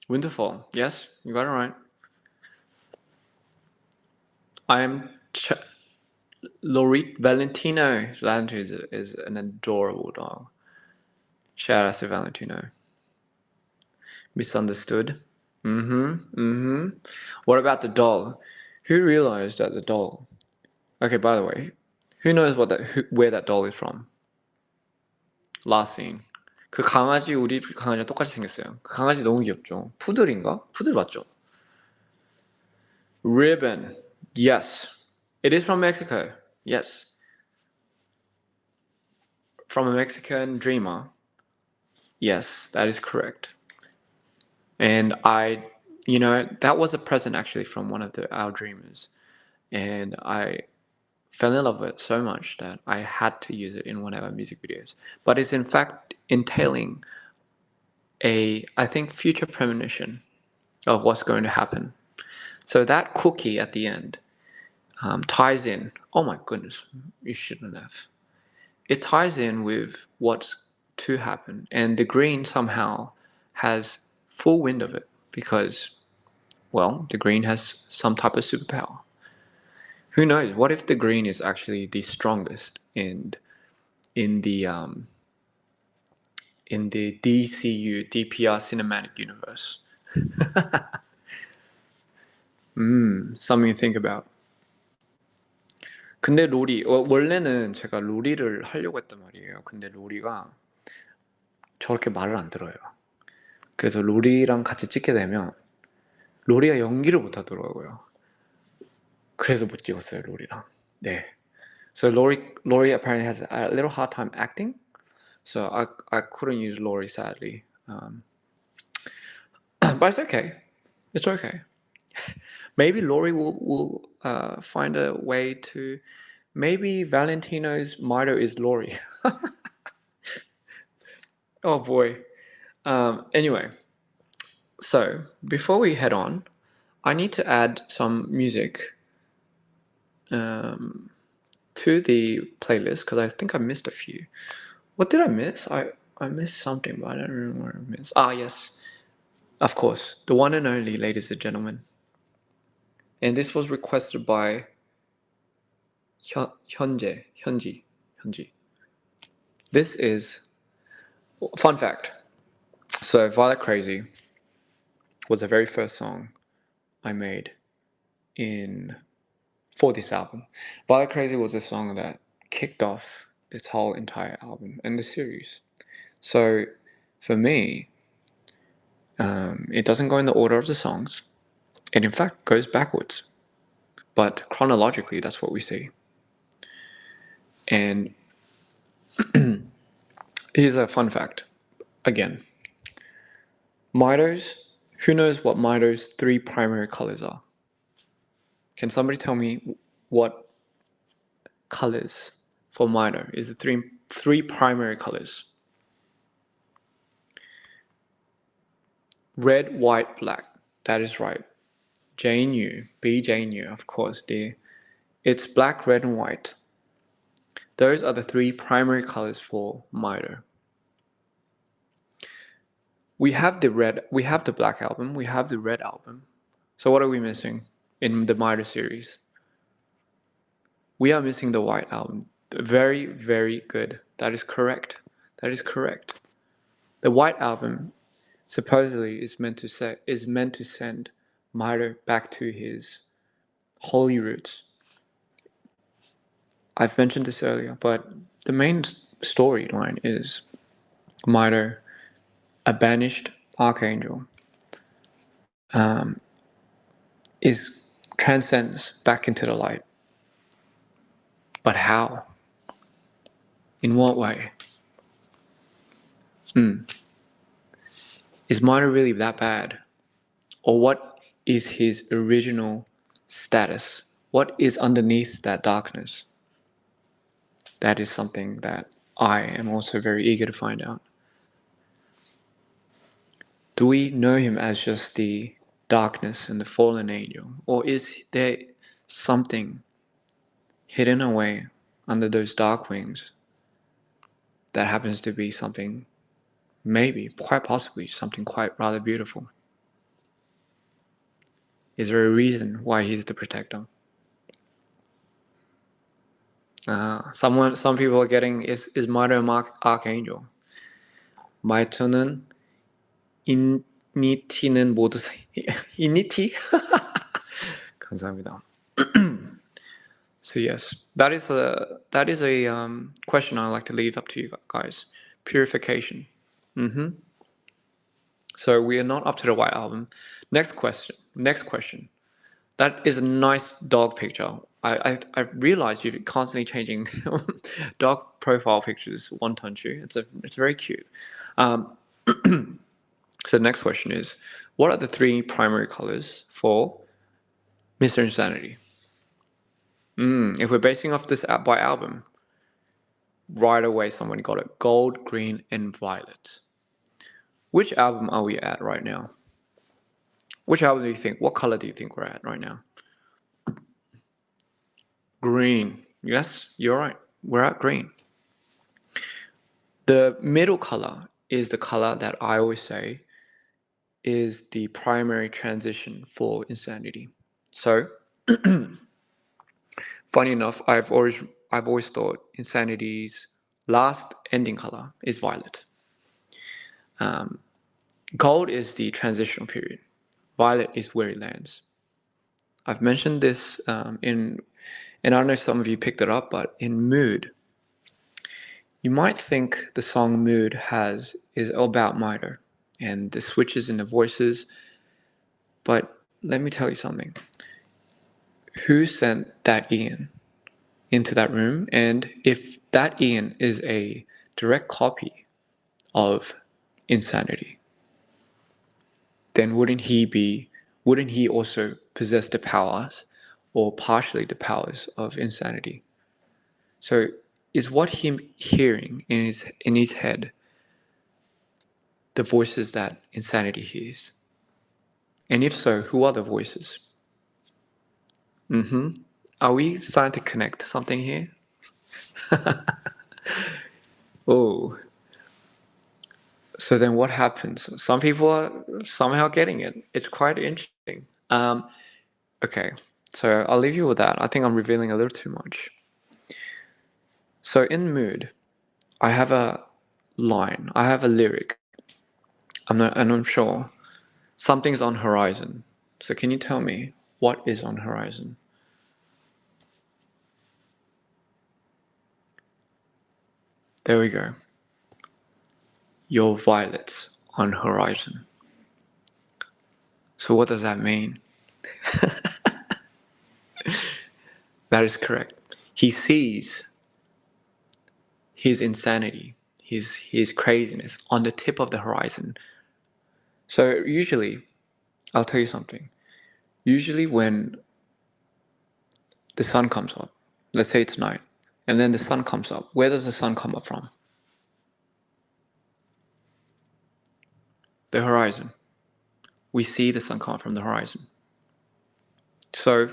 Winterfall. Yes, you got it right. I'm Lorit Valentino. Valentino is an adorable dog. Shout out to Valentino. Misunderstood. What about the doll? Who realized that the doll? Okay, by the way, who knows where that doll is from? Last scene. 그 강아지 우리 강아지랑 똑같이 생겼어요. 그 강아지 너무 귀엽죠. 푸들인가? 푸들 맞죠? Ribbon. Yes. It is from Mexico. Yes. From a Mexican dreamer. Yes, that is correct. And that was a present actually from one of our dreamers. And I fell in love with it so much that I had to use it in one of our music videos. But it's in fact entailing I think, future premonition of what's going to happen. So that cookie at the end ties in. Oh my goodness, you shouldn't have. It ties in with what's to happen, and the green somehow has full wind of it because, well, the green has some type of superpower. Who knows? What if the green is actually the strongest in the DCU DPR cinematic universe? Something to think about. 근데 원래는 제가 로리를 하려고 했단 말이에요. 근데 로리가 저렇게 말을 안 들어요. 그래서 로리랑 같이 찍게 되면 로리가 연기를 못 하더라고요. 그래서 못 찍었어요, 로리랑. 네. So Lori apparently has a little hard time acting. So I couldn't use Lori, sadly. But it's okay. It's okay. Maybe Lori will find a way to. Maybe Valentino's motto is Lori. Oh boy. Anyway, so before we head on, I need to add some music to the playlist because I think I missed a few. What did I miss? I missed something, but I don't remember what I missed. Ah, yes. Of course, the one and only, ladies and gentlemen. And this was requested by Hyunji. This is fun fact. So Violet Crazy was the very first song I made for this album. Violet Crazy was a song that kicked off this whole entire album and the series. So for me, it doesn't go in the order of the songs. It in fact goes backwards. But chronologically, that's what we see. And here's a fun fact. Again, Mido's, who knows what Mido's 3 primary colors are? Can somebody tell me what colors for Mido is the three primary colors? Red, white, black. That is right. BJNU, of course, dear. It's black, red, and white. Those are the 3 primary colors for Mido. We have the black album, we have the red album. So what are we missing in the Mido series? We are missing the white album. Very, very good. That is correct. The white album supposedly is meant to send Mido back to his holy roots. I've mentioned this earlier, but the main storyline is Mido, a banished archangel, transcends back into the light. But how? In what way? Is Mido really that bad? Or what is his original status? What is underneath that darkness? That is something that I am also very eager to find out. Do we know him as just the darkness and the fallen angel? Or is there something hidden away under those dark wings that happens to be something, maybe, quite possibly, something quite rather beautiful? Is there a reason why he's the protector? Some people are getting is Mitre Archangel. 마이터는 인니티는 모두 인니티? 감사합니다. So yes, that is a question I like to leave up to you guys. Purification. So we are not up to the White Album. Next question. That is a nice dog picture. I realize you're constantly changing dog profile pictures. One Tunchu. It's very cute. So the next question is, what are the 3 primary colors for Mr. Insanity? If we're basing off this by album, right away someone got it. Gold, green, and violet. Which album are we at right now? Which album do you think? What color do you think we're at right now? Green. Yes, you're right. We're at green. The middle color is the color that I always say is the primary transition for Insanity. So, funny enough, I've always thought Insanity's last ending color is violet. Gold is the transitional period. Violet is where it lands. I've mentioned this and I don't know if some of you picked it up, but in Mood, you might think the song Mood is about Mitre and the switches in the voices, but let me tell you something. Who sent that Ian into that room? And if that Ian is a direct copy of Insanity, then wouldn't he also possess the powers or partially the powers of Insanity? So is what him hearing in his head the voices that Insanity hears? And if so, who are the voices? Are we starting to connect something here? Oh, so then what happens? Some people are somehow getting it. It's quite interesting. Okay, so I'll leave you with that. I think I'm revealing a little too much. So in Mood, I have a line. I have a lyric. I'm sure something's on horizon. So can you tell me what is on horizon? There we go. Your violets on horizon. So what does that mean? That is correct. He sees his insanity, his craziness on the tip of the horizon. So usually, I'll tell you something. Usually when the sun comes up, let's say it's night, and then the sun comes up, where does the sun come up from? The horizon. We see the sun come up from the horizon. So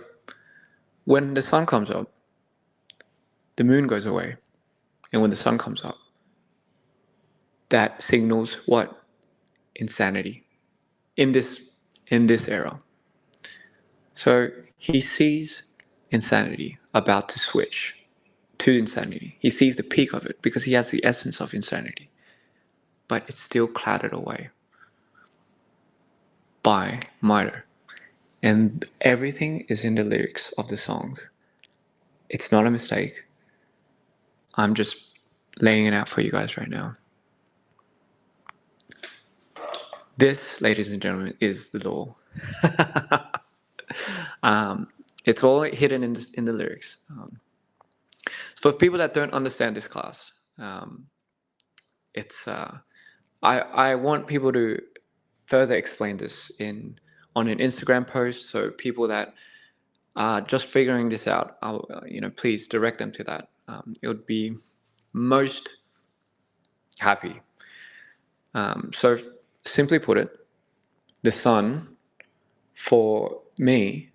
when the sun comes up, the moon goes away. And when the sun comes up, that signals what? Insanity. In this era. So he sees insanity about to switch to insanity. He sees the peak of it because he has the essence of insanity. But it's still clouded away by Mitre. And everything is in the lyrics of the songs. It's not a mistake. I'm just laying it out for you guys right now. This, ladies and gentlemen, is the law. It's all hidden in the lyrics. So for people that don't understand this class, it's I want people to further explain this on an Instagram post. So people that are just figuring this out, please direct them to that. It would be most happy. So simply put it, the sun for me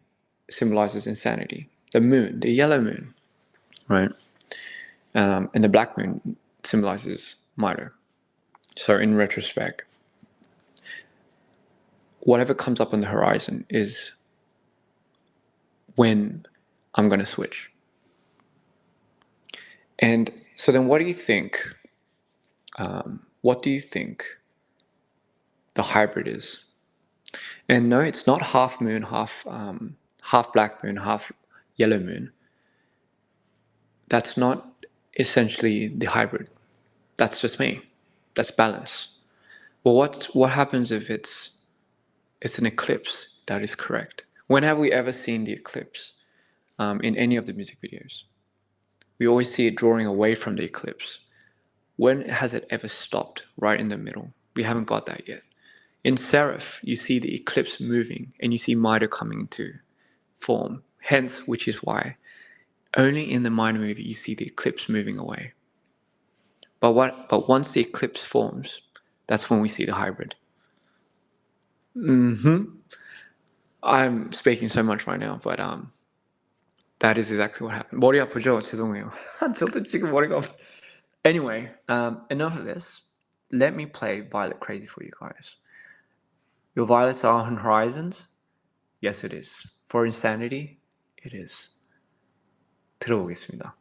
symbolizes insanity. The moon, the yellow moon, right? And the black moon symbolizes Mitre. So in retrospect, whatever comes up on the horizon is when I'm going to switch. And so then what do you think? What do you think the hybrid is? And no, it's not half moon, half black moon, half yellow moon. That's not essentially the hybrid. That's just me. That's balance. Well, what happens if it's an eclipse? That is correct. When have we ever seen the eclipse in any of the music videos? We always see it drawing away from the eclipse. When has it ever stopped right in the middle? We haven't got that yet. In Seraph, you see the eclipse moving and you see Mitre coming into form. Hence, which is why only in the minor movie you see the eclipse moving away. But once the eclipse forms, that's when we see the hybrid. I'm speaking so much right now, but that is exactly what happened. 머리 아프죠? 죄송해요. 저도 지금 머리가 아파. Anyway, enough of this. Let me play Violet Crazy for you guys. Your violets are on horizons? Yes, it is. For insanity, it is. 들어보겠습니다.